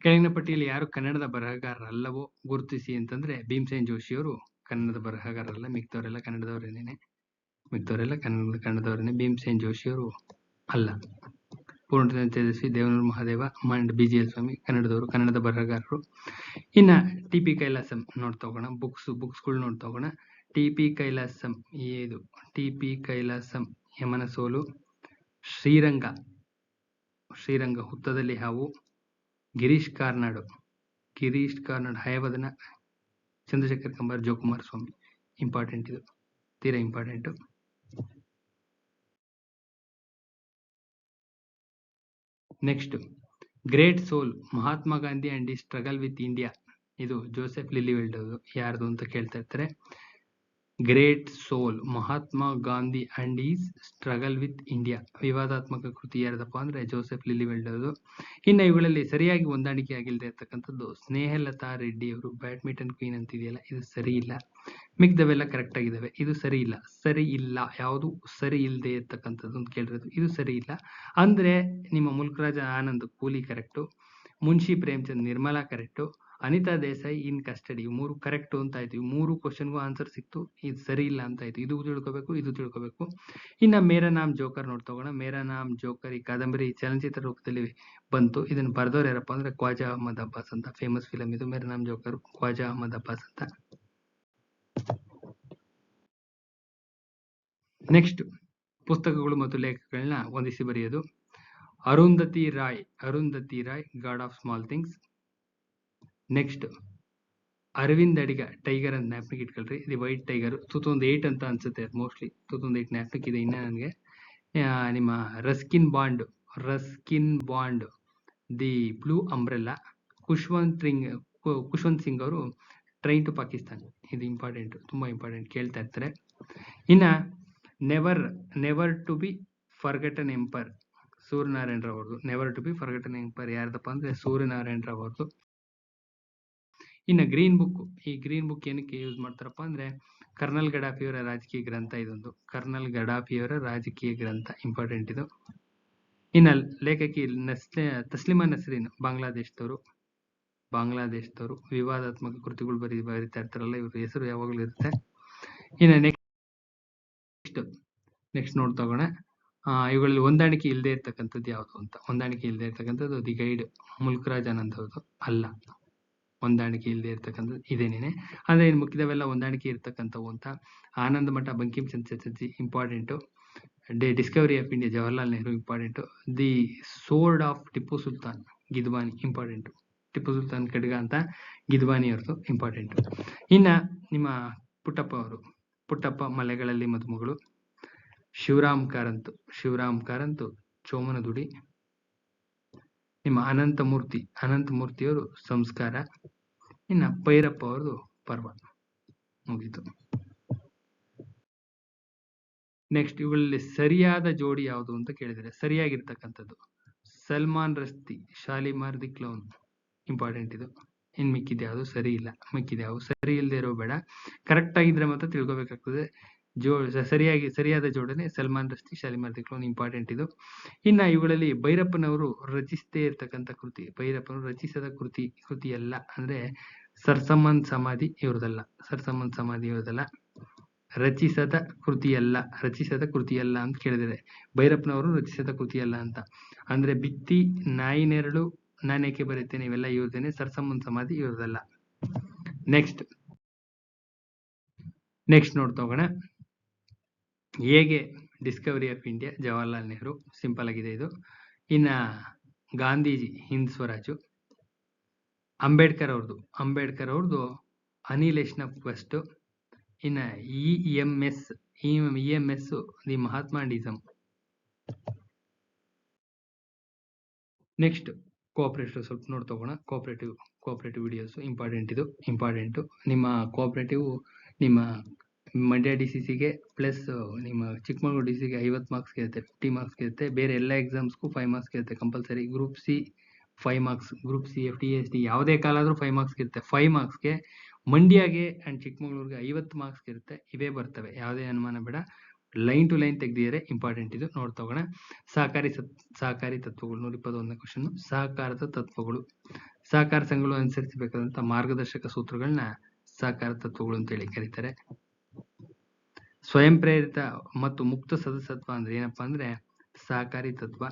ಕೆಳಗಿನ ಪಟ್ಟಿಯಲ್ಲಿ ಯಾರು ಕನ್ನಡದ ಬರಹಗಾರರಲ್ಲವೋ ಗುರುತಿಸಿ ಅಂತಂದ್ರೆ ಭೀಮಸೇನ್ ಜೋಶಿ ಅವರು ಕನ್ನಡದ ಬರಹಗಾರರಲ್ಲ, ಮಿಕ್ತವರೆಲ್ಲ ಕನ್ನಡದವರೇನೆ. ಕನ್ನಡದವರೇನೆ. ಭೀಮಸೇನ್ ಜೋಶಿ ಅವರು ಅಲ್ಲ. ಪೂರ್ಣಚಂದ್ರ ತೇಜಸ್ವಿ, ದೇವನೂರು ಮಹಾದೇವ, ಮಂಡ್ BGL ಸ್ವಾಮಿ ಕನ್ನಡದವರು, ಕನ್ನಡದ ಬರಹಗಾರರು. ಇನ್ನ TP ಕೈಲಾಸಂ ನೋಡ್ತಾ ಹೋಗೋಣ. ಬುಕ್ಸ್ಗಳು ನೋಡ್ತಾ ಹೋಗೋಣ. TP ಕೈಲಾಸಂ ಇದು TP ಕೈಲಾಸಂ, ಯಮನ ಸೋಲು, ಶ್ರೀರಂಗ ಹುತ್ತದಲ್ಲಿ ಹಾವು, ಗಿರೀಶ್ ಕಾರ್ನಾಡ್, ಹಯವದನ, ಚಂದ್ರಶೇಖರ್ ಕಂಬಾರ್, ಜೋಕುಮಾರ್ ಸ್ವಾಮಿ. ಇಂಪಾರ್ಟೆಂಟ್, ಇದು ತೀರಾ important. Next great soul, Mahatma Gandhi and ಈ ಸ್ಟ್ರಗಲ್ ವಿತ್ ಇಂಡಿಯಾ. ಇದು ಜೋಸೆಫ್ ಲಿಲಿವೆಲ್ಡ್ ಯಾರ್ದು ಅಂತ ಕೇಳ್ತಾ ಇರ್ತಾರೆ. Great soul, Mahatma Gandhi and his struggle with India, ವಿವಾದಾತ್ಮಕ ಕೃತಿ ಯಾರ್ದಪ್ಪ ಅಂದ್ರೆ ಜೋಸೆಫ್ ಲಿಲಿವೆಲ್ಡ್ ಅದು. ಇನ್ನು ಇವುಗಳಲ್ಲಿ ಸರಿಯಾಗಿ ಹೊಂದಾಣಿಕೆ ಆಗಿಲ್ಲದೆ ಇರ್ತಕ್ಕಂಥದ್ದು ಸ್ನೇಹಲತಾ ರೆಡ್ಡಿ ಅವರು ಬ್ಯಾಡ್ಮಿಂಟನ್ ಕ್ವೀನ್ ಅಂತಿದೆಯಲ್ಲ, ಇದು ಸರಿ ಇಲ್ಲ. ಮಿಕ್ದವೆಲ್ಲ ಕರೆಕ್ಟ್ ಆಗಿದ್ದಾವೆ, ಇದು ಸರಿ ಇಲ್ಲ. ಯಾವುದು ಸರಿ ಇಲ್ಲದೆ ಇರ್ತಕ್ಕಂಥದ್ದು ಅಂತ ಕೇಳಿರೋದು, ಇದು ಸರಿ ಇಲ್ಲ. ಅಂದ್ರೆ ನಿಮ್ಮ ಮುಲ್ಕರಾಜ ಆನಂದ್ ಕೂಲಿ correct, Munshi Premchand Nirmala correct, Anita Desai in custody, 3 correct ಅಂತ ಆಯ್ತು. ಈ 3 ಕ್ವಶನ್ಗೂ ಆನ್ಸರ್ ಸಿಕ್ತು, ಇದು ಸರಿ ಇಲ್ಲ ಅಂತ ಆಯ್ತು. ಇದು ತಿಳ್ಕೋಬೇಕು. ಇನ್ನ ಮೇರಾ ನಾಮ್ ಜೋಕರ್ ನೋಡ್ತಾ ಹೋಗೋಣ. ಮೇರಾ ನಾಮ್ ಜೋಕರ್ ಈ ಕಾದಂಬರಿ ಚಲನಚಿತ್ರ ರೂಪದಲ್ಲಿ ಬಂತು. ಇದನ್ನ ಬರೆದವ್ರು ಯಾರಪ್ಪ ಅಂದ್ರೆ ಖ್ವಾಜಾ ಅಹಮದ್ ಅಬ್ಬಾಸ್ ಅಂತ. ಫೇಮಸ್ ಫಿಲಂ ಇದು, ಮೇರಾ ನಾಮ್ ಜೋಕರ್, ಖ್ವಾಜಾ ಅಹಮದ್ ಅಬ್ಬಾಸ್ ಅಂತ. ನೆಕ್ಸ್ಟ್ ಪುಸ್ತಕಗಳು ಮತ್ತು ಲೇಖಕಗಳನ್ನ ಹೊಂದಿಸಿ ಬರೆಯೋದು. Arundhati Roy, God of small things. Next Aravind Adiga, tiger ಅಂತ ಜ್ಞಾಪಕ ಇಟ್ಕೊಳ್ರಿ. ಇದು ವೈಟ್ ಟೈಗರ್, 2008 ಅಂತ ಅನ್ಸುತ್ತೆ, ಮೋಸ್ಟ್ಲಿ 2008 ಜ್ಞಾಪಕ ಇದೆ ಇನ್ನ ನನಗೆ. ನಿಮ್ಮ Ruskin bond the blue umbrella. Khushwant Singh ಅವರು ಟ್ರೈನ್ ಟು ಪಾಕಿಸ್ತಾನ್. ಇದು ಇಂಪಾರ್ಟೆಂಟ್, ತುಂಬಾ ಇಂಪಾರ್ಟೆಂಟ್, ಕೇಳ್ತಾ ಇರ್ತಾರೆ. ಇನ್ನ never to be forgotten empire, Suryanarayana Rao ಅವ್ರದ್ದು. Never to be forgotten empire ಯಾರ್ದಪ್ಪ ಅಂದ್ರೆ ಸೂರ್ಯನಾರಾಯಣ ರಾವ್ ಅವ್ರದ್ದು. ಇನ್ನ ಗ್ರೀನ್ ಬುಕ್ ಏನಕ್ಕೆ ಯೂಸ್ ಮಾಡ್ತಾರಪ್ಪ ಅಂದ್ರೆ ಕರ್ನಲ್ ಗಡಾಫಿಯವರ ರಾಜಕೀಯ ಗ್ರಂಥ. ಇದೊಂದು ಕರ್ನಲ್ ಗಡಾಫಿಯವರ ರಾಜಕೀಯ ಗ್ರಂಥ, ಇಂಪಾರ್ಟೆಂಟ್ ಇದು. ಇನ್ನ ಲೇಖಕಿ ತಸ್ಲಿಮಾ ನಸ್ರೀನ್, ಬಾಂಗ್ಲಾದೇಶದವರು. ವಿವಾದಾತ್ಮಕ ಕೃತಿಗಳು ಬರೀತಾ ಇರ್ತಾರಲ್ಲ, ಇವ್ರ ಹೆಸರು ಯಾವಾಗಲೂ ಇರುತ್ತೆ. ಇನ್ನ ನೆಕ್ಸ್ಟ್ ನೋಡ್ತಾ ಹೋಗೋಣ. ಇವುಗಳಲ್ಲಿ ಹೊಂದಾಣಿಕೆ ಇಲ್ಲದೆ ಇರ್ತಕ್ಕಂಥದ್ದು ಯಾವುದು ಅಂತ. ಹೊಂದಾಣಿಕೆ ಇಲ್ಲದೆ ಇರ್ತಕ್ಕಂಥದ್ದು ದಿ ಗೈಡ್, ಮುಲ್ಕರಾಜ್ ಆನಂದ್ ಅವ್ರದ್ದು ಅಲ್ಲ. ಹೊಂದಾಣಿಕೆ ಇಲ್ಲದೆ ಇರ್ತಕ್ಕಂಥದ್ದು ಇದೇನೇನೆ. ಅಂದ್ರೆ ಇನ್ನು ಮುಖ್ಯದವೆಲ್ಲ ಹೊಂದಾಣಿಕೆ ಇರ್ತಕ್ಕಂಥವು ಅಂತ. Ananda Math, Bankim Chandra Chatterjee, important. Discovery of India, Jawaharlal Nehru, important. The sword of Tipu Sultan, Gidwani, important. Tipu Sultan ಖಡ್ಗ ಅಂತ ಗಿದ್ವಾನಿ ಅವ್ರದ್ದು, ಇಂಪಾರ್ಟೆಂಟು. ಇನ್ನ ನಿಮ್ಮ ಪುಟ್ಟಪ್ಪ ಮಲೆಗಳಲ್ಲಿ ಮದುಮಗಳು. ಶಿವರಾಮ್ ಕಾರಂತ್ ಚೋಮನದುಡಿ. ನಿಮ್ಮ ಅನಂತಮೂರ್ತಿಯವರು ಸಂಸ್ಕಾರ. ಇನ್ನ ಭೈರಪ್ಪ ಅವ್ರದ್ದು ಪರ್ವ. ಮುಗೀತು. ನೆಕ್ಸ್ಟ್ ಇವುಗಳಲ್ಲಿ ಸರಿಯಾದ ಜೋಡಿ ಯಾವುದು ಅಂತ ಕೇಳಿದರೆ ಸರಿಯಾಗಿರ್ತಕ್ಕಂಥದ್ದು Salman Rushdie, Shalimar the clown, important ಇದು. ಇನ್ ಮಿಕ್ಕಿದ ಯಾವುದು ಸರಿ ಇಲ್ಲ. ಸರಿ ಇಲ್ಲದೆ ಇರೋ ಬೇಡ, ಕರೆಕ್ಟ್ ಆಗಿದ್ರೆ ಮಾತ್ರ ತಿಳ್ಕೊಬೇಕಾಗ್ತದೆ. ಸರಿಯಾದ ಜೋಡಣೆ Salman Rushdie, Shalimar the clown, important ಇದು. ಇನ್ನ ಇವುಗಳಲ್ಲಿ ಭೈರಪ್ಪನವರು ರಚಿಸದೇ ಇರ್ತಕ್ಕಂಥ ಕೃತಿ, ಭೈರಪ್ಪನವರು ರಚಿಸದ ಕೃತಿ ಅಲ್ಲ ಅಂದ್ರೆ ಸರ್ಸಮ್ಮನ್ ಸಮಾಧಿ ಇವ್ರದಲ್ಲ. ರಚಿಸದ ಕೃತಿಯಲ್ಲ ಅಂತ ಕೇಳಿದರೆ ಭೈರಪ್ಪನವರು ರಚಿಸದ ಕೃತಿಯಲ್ಲ ಅಂತ. ಅಂದ್ರೆ ಬಿತ್ತಿ, ನಾಯಿ ನೆರಳು, ನಾನೇಕೆ ಬರೀತೇನೆ, ಇವೆಲ್ಲ ಇವ್ರದೇನೆ. ಸರ್ಸಮ್ಮನ್ ಸಮಾಧಿ ಇವ್ರದಲ್ಲ. ನೆಕ್ಸ್ಟ್ ನೋಡ್ತಾ ಹೋಗೋಣ. ಹೇಗೆ discovery of India, Jawaharlal Nehru, simple ಆಗಿದೆ ಇದು. ಇನ್ನ ಗಾಂಧೀಜಿ, ಹಿಂದ್ ಸ್ವರಾಜು. ಅಂಬೇಡ್ಕರ್ ಅವ್ರದ್ದು ಅನಿಲೇಷನ್ ಆಫ್ ಕ್ವೆಸ್ಟ್. ಇನ್ನ EMS the Mahatma and ism. Next cooperative ಸ್ವಲ್ಪ ನೋಡ್ತಗೋಣ. Cooperative videos important. ನಿಮ್ಮ ಕೋಆಪರೇಟಿವ್ ನಿಮ್ಮ ಮಂಡ್ಯ DCCಗೆ ಪ್ಲಸ್ ನಿಮ್ಮ ಚಿಕ್ಕಮಗಳೂರು DCCಗೆ 50 ಮಾರ್ಕ್ಸ್ ಇರುತ್ತೆ, 50 ಮಾರ್ಕ್ಸ್ ಇರುತ್ತೆ. ಬೇರೆ ಎಲ್ಲ ಎಕ್ಸಾಮ್ಸ್ಗೂ 5 ಮಾರ್ಕ್ಸ್ ಇರುತ್ತೆ compulsory. Group C 5 marks, group C FTST ಯಾವುದೇ ಕಾಲಾದ್ರೂ 5 ಮಾರ್ಕ್ಸ್ ಇರುತ್ತೆ. 5 ಮಾರ್ಕ್ಸ್ಗೆ ಮಂಡ್ಯಗೆ ಅಂಡ್ ಚಿಕ್ಕಮಗಳೂರಿಗೆ 50 ಮಾರ್ಕ್ಸ್ ಇರುತ್ತೆ. ಇವೇ ಬರ್ತವೆ, ಯಾವುದೇ ಅನುಮಾನ ಬೇಡ. ಲೈನ್ ಟು ಲೈನ್ ತೆಗೆದಿದ್ದಾರೆ, ಇಂಪಾರ್ಟೆಂಟ್ ಇದು ನೋಡ್ತಗೋಣ. ಸಹಕಾರಿ ತತ್ವಗಳು 121ನೇ ಕ್ವಶನ್. ಸಹಕಾರದ ತತ್ವಗಳು. ಸಹಕಾರ ಸಂಘಗಳು ಅನುಸರಿಸಬೇಕಾದಂತಹ ಮಾರ್ಗದರ್ಶಕ ಸೂತ್ರಗಳನ್ನ ಸಹಕಾರ ತತ್ವಗಳು ಅಂತೇಳಿ ಕರೀತಾರೆ. ಸ್ವಯಂ ಪ್ರೇರಿತ ಮತ್ತು ಮುಕ್ತ ಸದಸ್ಯತ್ವ ಅಂದ್ರೆ ಏನಪ್ಪಾ ಅಂದ್ರೆ ಸಹಕಾರಿ ತತ್ವ.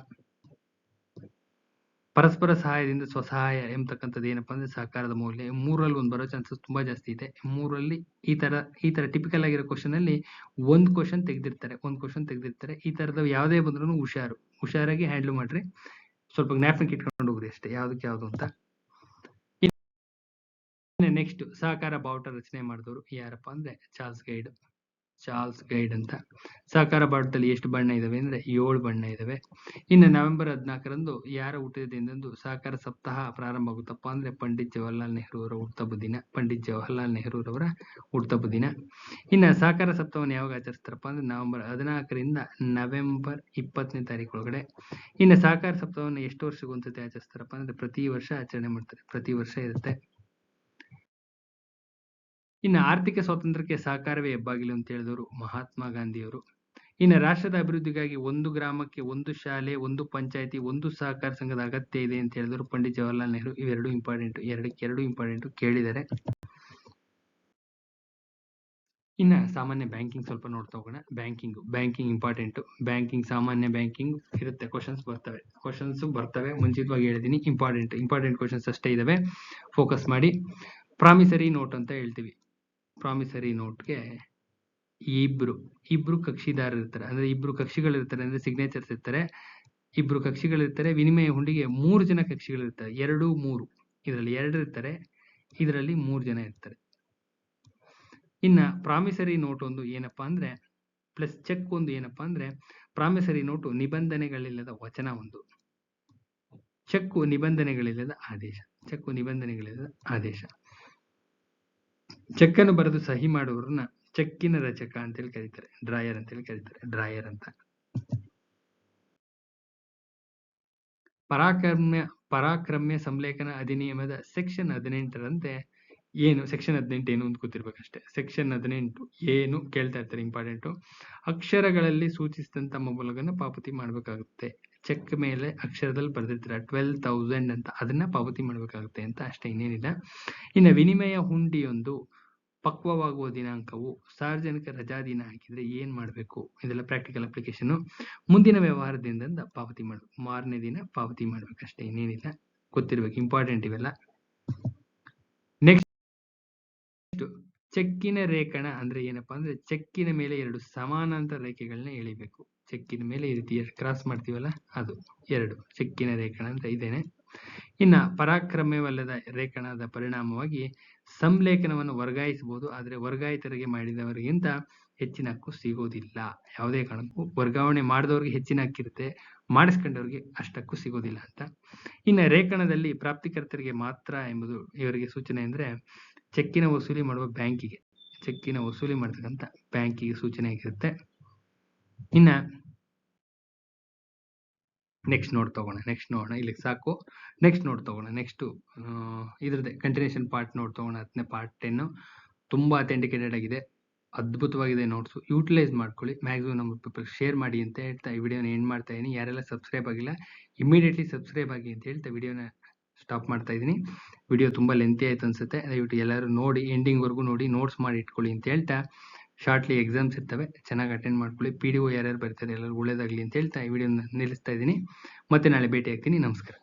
ಪರಸ್ಪರ ಸಹಾಯದಿಂದ ಸ್ವಸಹಾಯ ಎಂಬತಕ್ಕಂಥದ್ದು ಏನಪ್ಪಾ ಅಂದ್ರೆ ಸಹಕಾರದ ಮೌಲ್ಯ. 3ರಲ್ಲಿ 1 ಬರೋ ಚಾನ್ಸಸ್ ತುಂಬಾ ಜಾಸ್ತಿ ಇದೆ. 3ರಲ್ಲಿ ಈ ತರ ಟಿಪಿಕಲ್ ಆಗಿರೋ ಕ್ವಶನ್ ಅಲ್ಲಿ ಒಂದು ಕ್ವಶನ್ ತೆಗೆದಿರ್ತಾರೆ. ಈ ತರದ ಯಾವುದೇ ಬಂದ್ರೂ ಹುಷಾರಾಗಿ ಹ್ಯಾಂಡಲ್ ಮಾಡ್ರಿ. ಸ್ವಲ್ಪ ಜ್ಞಾಪಕ ಇಟ್ಕೊಂಡು ಹೋಗ್ರಿ ಅಷ್ಟೇ, ಯಾವ್ದಕ್ಕೆ ಯಾವ್ದು ಅಂತ. ನೆಕ್ಸ್ಟ್ ಸಹಕಾರ ಬಾವುಟ ರಚನೆ ಮಾಡಿದವರು ಯಾರಪ್ಪ ಅಂದ್ರೆ ಚಾರ್ಲ್ಸ್ ಗೈಡ್ ಅಂತ. ಸಹಕಾರ ಬಾವುಟದಲ್ಲಿ ಎಷ್ಟು ಬಣ್ಣ ಇದಾವೆ ಅಂದ್ರೆ 7 ಬಣ್ಣ ಇದಾವೆ. ಇನ್ನು ನವೆಂಬರ್ 14ರಂದು ಯಾರ ಹುಟ್ಟಿದ ದಿನದಂದು ಸಹಕಾರ ಸಪ್ತಾಹ ಪ್ರಾರಂಭ ಆಗುತ್ತಪ್ಪ ಅಂದ್ರೆ ಪಂಡಿತ್ ಜವಾಹರ್ಲಾಲ್ ನೆಹರು ಅವರ ಹುಟ್ಟುಹಬ್ಬ ದಿನ. ಇನ್ನು ಸಹಕಾರ ಸಪ್ತಾಹವನ್ನು ಯಾವಾಗ ಆಚರಿಸ್ತಾರಪ್ಪ ಅಂದ್ರೆ ನವೆಂಬರ್ 14ರಿಂದ ನವೆಂಬರ್ 20ನೇ ತಾರೀಕು ಒಳಗಡೆ. ಇನ್ನು ಸಹಕಾರ ಸಪ್ತಾಹವನ್ನು ಎಷ್ಟು ವರ್ಷಕ್ಕೊಂದ್ಸತಿ ಆಚರಿಸ್ತಾರಪ್ಪ ಅಂದ್ರೆ ಪ್ರತಿ ವರ್ಷ ಆಚರಣೆ ಮಾಡ್ತಾರೆ, ಪ್ರತಿ ವರ್ಷ ಇರುತ್ತೆ. ಇನ್ನು ಆರ್ಥಿಕ ಸ್ವಾತಂತ್ರ್ಯಕ್ಕೆ ಸಹಕಾರವೇ ಹೆಬ್ಬಾಗಿಲು ಅಂತ ಹೇಳಿದವರು ಮಹಾತ್ಮ ಗಾಂಧಿಯವರು. ಇನ್ನು ರಾಷ್ಟ್ರದ ಅಭಿವೃದ್ಧಿಗಾಗಿ 1 ಗ್ರಾಮಕ್ಕೆ 1 ಶಾಲೆ, 1 ಪಂಚಾಯಿತಿ, 1 ಸಹಕಾರ ಸಂಘದ ಅಗತ್ಯ ಇದೆ ಅಂತ ಹೇಳಿದವರು ಪಂಡಿತ್ ಜವಾಹರ್ಲಾಲ್ ನೆಹರು. ಇವೆರಡು ಇಂಪಾರ್ಟೆಂಟ್, ಎರಡು ಇಂಪಾರ್ಟೆಂಟ್ ಕೇಳಿದ್ದಾರೆ. ಇನ್ನ ಸಾಮಾನ್ಯ ಬ್ಯಾಂಕಿಂಗ್ ಸ್ವಲ್ಪ ನೋಡ್ತಾ ಹೋಗೋಣ. Banking important. ಸಾಮಾನ್ಯ ಬ್ಯಾಂಕಿಂಗ್ ಇರುತ್ತೆ, ಕ್ವಶನ್ಸ್ ಬರ್ತವೆ ಮುಂಚಿತವಾಗಿ ಹೇಳಿದೀನಿ. ಇಂಪಾರ್ಟೆಂಟ್ ಕ್ವಶನ್ಸ್ ಅಷ್ಟೇ ಇದಾವೆ, ಫೋಕಸ್ ಮಾಡಿ. ಪ್ರಾಮಿಸರಿ ನೋಟ್ ಅಂತ ಹೇಳ್ತೀವಿ. ಪ್ರಾಮಿಸರಿ ನೋಟ್ಗೆ ಇಬ್ರು ಕಕ್ಷಿದಾರರು ಇರ್ತಾರೆ, ಅಂದ್ರೆ ಇಬ್ರು ಕಕ್ಷಿಗಳಿರ್ತಾರೆ, ಅಂದ್ರೆ ಸಿಗ್ನೇಚರ್ಸ್ ಇರ್ತಾರೆ. ಇಬ್ರು ಕಕ್ಷಿಗಳಿರ್ತಾರೆ. ವಿನಿಮಯ ಹುಂಡಿಗೆ 3 ಜನ ಕಕ್ಷಿಗಳಿರ್ತಾರೆ. 2, 3 ಇದರಲ್ಲಿ 2 ಇರ್ತಾರೆ, ಇದರಲ್ಲಿ 3 ಜನ ಇರ್ತಾರೆ. ಇನ್ನ ಪ್ರಾಮಿಸರಿ ನೋಟ್ ಒಂದು ಏನಪ್ಪಾ ಅಂದ್ರೆ ಪ್ಲಸ್ ಚೆಕ್ ಒಂದು ಏನಪ್ಪಾ ಅಂದ್ರೆ ಪ್ರಾಮಿಸರಿ ನೋಟು ನಿಬಂಧನೆಗಳಿಲ್ಲದ ವಚನ ಒಂದು, ಚೆಕ್ಕು ನಿಬಂಧನೆಗಳಿಲ್ಲದ ಆದೇಶ. ಚೆಕ್ ಅನ್ನು ಬರೆದು ಸಹಿ ಮಾಡುವವರನ್ನ ಚೆಕ್ಕಿನ ರಚಕ ಅಂತೇಳಿ ಕರೀತಾರೆ, ಡ್ರಾಯರ್ ಅಂತ. ಪರಾಕ್ರಮ್ಯ ಸಂಲೇಖನ ಅಧಿನಿಯಮದ ಸೆಕ್ಷನ್ 18ರಂತೆ ಸೆಕ್ಷನ್ 18 ಏನು ಅಂತ ಗೊತ್ತಿರ್ಬೇಕಷ್ಟೇ. ಸೆಕ್ಷನ್ 18 ಏನು ಕೇಳ್ತಾ ಇರ್ತಾರೆ, ಇಂಪಾರ್ಟೆಂಟು. ಅಕ್ಷರಗಳಲ್ಲಿ ಸೂಚಿಸಿದಂತ ಮೊಬಲಗನ್ನು ಪಾವತಿ ಮಾಡಬೇಕಾಗುತ್ತೆ. ಚೆಕ್ ಮೇಲೆ ಅಕ್ಷರದಲ್ಲಿ ಬರೆದಿರ್ತಾರೆ 12,000 ಅಂತ, ಅದನ್ನ ಪಾವತಿ ಮಾಡಬೇಕಾಗುತ್ತೆ ಅಂತ ಅಷ್ಟೇ, ಇನ್ನೇನಿಲ್ಲ. ಇನ್ನು ವಿನಿಮಯ ಹುಂಡಿಯೊಂದು ಪಕ್ವವಾಗುವ ದಿನಾಂಕವು ಸಾರ್ವಜನಿಕ ರಜಾ ದಿನ ಹಾಕಿದ್ರೆ ಏನ್ ಮಾಡ್ಬೇಕು, ಇದೆಲ್ಲ ಪ್ರಾಕ್ಟಿಕಲ್ ಅಪ್ಲಿಕೇಶನ್. ಮುಂದಿನ ವ್ಯವಹಾರದಿಂದ ಪಾವತಿ ಮಾಡ್ಬೇಕು, ಮಾರನೇ ದಿನ ಪಾವತಿ ಮಾಡ್ಬೇಕಷ್ಟೇ, ಇನ್ನೇನಿಲ್ಲ, ಗೊತ್ತಿರ್ಬೇಕು, ಇಂಪಾರ್ಟೆಂಟ್ ಇವೆಲ್ಲ. ನೆಕ್ಸ್ಟ್ ಚೆಕ್ಕಿನ ರೇಖಣ ಅಂದ್ರೆ ಏನಪ್ಪಾ ಅಂದ್ರೆ ಚೆಕ್ಕಿನ ಮೇಲೆ 2 ಸಮಾನಾಂತರ ರೇಖೆಗಳನ್ನ ಎಳಿಬೇಕು. ಚೆಕ್ಕಿನ ಮೇಲೆ ಈ ರೀತಿ ಕ್ರಾಸ್ ಮಾಡ್ತೀವಲ್ಲ, ಅದು 2 ಚೆಕ್ಕಿನ ರೇಖಣ ಅಂತ ಇದೇನೆ. ಇನ್ನ ಪರಾಕ್ರಮ್ಯವಲ್ಲದ ರೇಖಣದ ಪರಿಣಾಮವಾಗಿ ಸಂಲೇಖನವನ್ನು ವರ್ಗಾಯಿಸಬಹುದು, ಆದ್ರೆ ವರ್ಗಾಯಿತರಿಗೆ ಮಾಡಿದವರಿಗಿಂತ ಹೆಚ್ಚಿನ ಹಕ್ಕು ಸಿಗೋದಿಲ್ಲ. ಯಾವುದೇ ಕಾರಣಕ್ಕೂ ವರ್ಗಾವಣೆ ಮಾಡಿದವ್ರಿಗೆ ಹೆಚ್ಚಿನ ಹಕ್ಕಿರುತ್ತೆ, ಮಾಡಿಸ್ಕೊಂಡವ್ರಿಗೆ ಅಷ್ಟಕ್ಕೂ ಸಿಗೋದಿಲ್ಲ ಅಂತ. ಇನ್ನು ರೇಖಣದಲ್ಲಿ ಪ್ರಾಪ್ತಿಕರ್ತರಿಗೆ ಮಾತ್ರ ಎಂಬುದು ಇವರಿಗೆ ಸೂಚನೆ ಅಂದ್ರೆ ಚೆಕ್ಕಿನ ವಸೂಲಿ ಮಾಡುವ ಬ್ಯಾಂಕಿಗೆ, ಮಾಡ್ತಕ್ಕಂಥ ಬ್ಯಾಂಕಿಗೆ ಸೂಚನೆ ಆಗಿರುತ್ತೆ. ಇನ್ನ ನೆಕ್ಸ್ಟ್ ನೋಡೋಣ, ಇಲ್ಲಿಗೆ ಸಾಕು. ನೆಕ್ಸ್ಟ್ ಇದ್ರದ್ದೇ ಕಂಟಿನ್ಯೂಷನ್ ಪಾರ್ಟ್ ನೋಡ್ತಗೋಣ. 10ನೇ ಪಾರ್ಟ್ 10 ತುಂಬಾ ಅಥೆಂಟಿಕೇಟೆಡ್ ಆಗಿದೆ, ಅದ್ಭುತವಾಗಿದೆ ನೋಟ್ಸು. ಯೂಟಿಲೈಸ್ ಮಾಡ್ಕೊಳ್ಳಿ, ಮ್ಯಾಕ್ಸಿಮಮ್ ನಮ್ಮ ಪೀಪಲ್ ಶೇರ್ ಮಾಡಿ ಅಂತ ಹೇಳ್ತಾ ಈ ವಿಡಿಯೋನ ಎಂಡ್ ಮಾಡ್ತಾ ಇದೀನಿ. ಯಾರೆಲ್ಲ ಸಬ್ಸ್ಕ್ರೈಬ್ ಆಗಿಲ್ಲ ಇಮಿಡಿಯೇಟ್ಲಿ ಸಬ್ಸ್ಕ್ರೈಬ್ ಆಗಿ ಅಂತ ಹೇಳ್ತಾ ವಿಡಿಯೋನ ಸ್ಟಾಪ್ ಮಾಡ್ತಾ ಇದ್ದೀನಿ. ವಿಡಿಯೋ ತುಂಬಾ ಲೆಂತಿ ಆಯ್ತು ಅನ್ಸುತ್ತೆ, ದಯವಿಟ್ಟು ಎಲ್ಲರೂ ನೋಡಿ, ಎಂಡಿಂಗ್ ವರ್ಗು ನೋಡಿ, ನೋಟ್ಸ್ ಮಾಡಿ ಇಟ್ಕೊಳ್ಳಿ ಅಂತ ಹೇಳ್ತಾ, ಶಾರ್ಟ್ಲಿ ಎಕ್ಸಾಮ್ಸ್ ಇರ್ತವೆ, ಚೆನ್ನಾಗಿ ಅಟೆಂಡ್ ಮಾಡ್ಕೊಳ್ಳಿ. PDO ಯಾರ್ಯಾರು ಬರ್ತಾರೆ ಎಲ್ಲರೂ ಒಳ್ಳೇದಾಗ್ಲಿ ಅಂತ ಹೇಳ್ತಾ ಈ ವಿಡಿಯೋನ ನಿಲ್ಲಿಸ್ತಾ ಇದ್ದೀನಿ. ಮತ್ತೆ ನಾಳೆ ಭೇಟಿ ಆಗ್ತೀನಿ. ನಮಸ್ಕಾರ.